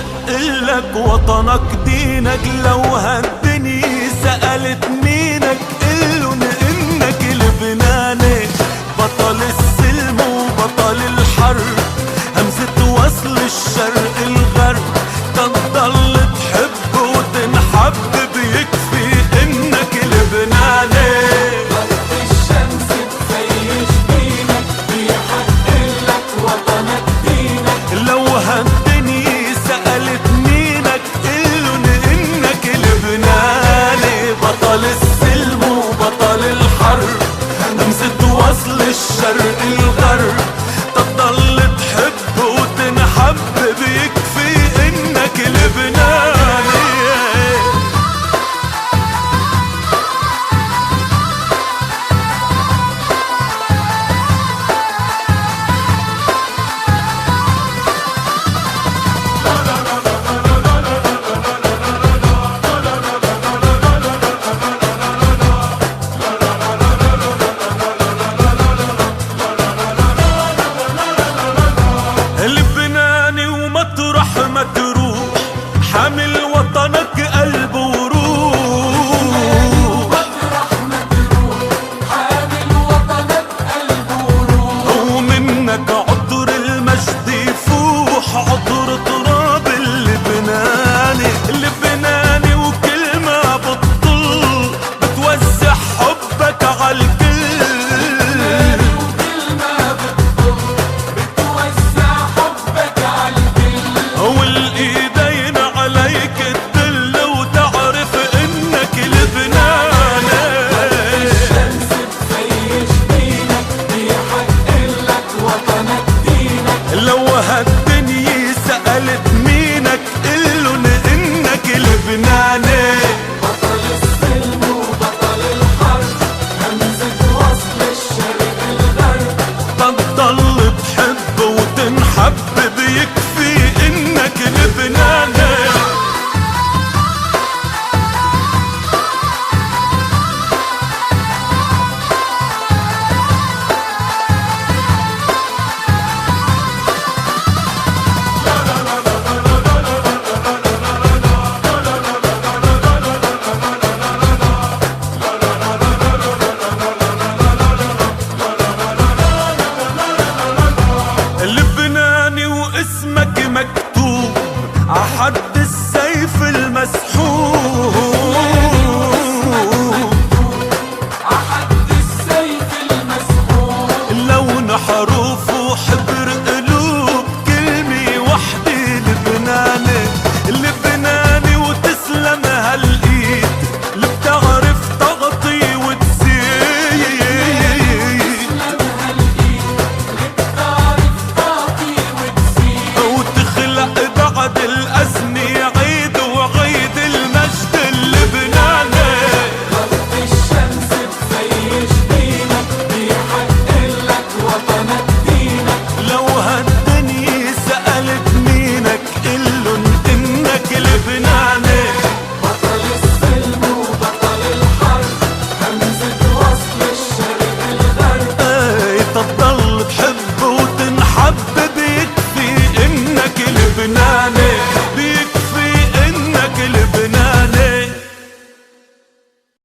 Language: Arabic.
يشقلك وطنك دينك، لو هالدنيا سألت مينك قلن انك لبناني. بطل السلم وبطل الحرب، همزة وصل الشرق الغرب، تضل تحب وتنحب بيكفي انك لبناني. ضرب الشمس تفيش دينك، بيحقلك وطنك دينك. لو هالدنيا سألت مينك قلن انك لبناني. بطل السلم وبطل الحرب، همزة وصل الشرق الغرب، تضل تحب وتنحب بيكفي انك لبناني. لبناني ومطرح ما تروح، حامل وطنك قلب وروح. مطرح ما تروح، حامل وطنك قلب وروح. ومنك عطر المجد يفوح، عطر تراب اللبناني. اللبناني وكل ما بتطل بتوزع حبك عالكل. والايدين عليك تدل وتعرف انك لبناني. الشمس تفيش دينك، بيحقلك وطنك دينك. لو هالدنيا سألت مينك قلن انك لبناني. بطل السلم وبطل الحرب، همزة وصل الشرق الغرب. تضل تحب وتنحب بيكفي انك لبناني. لبناني واسمك مكتوب عحد السيف المسحوب.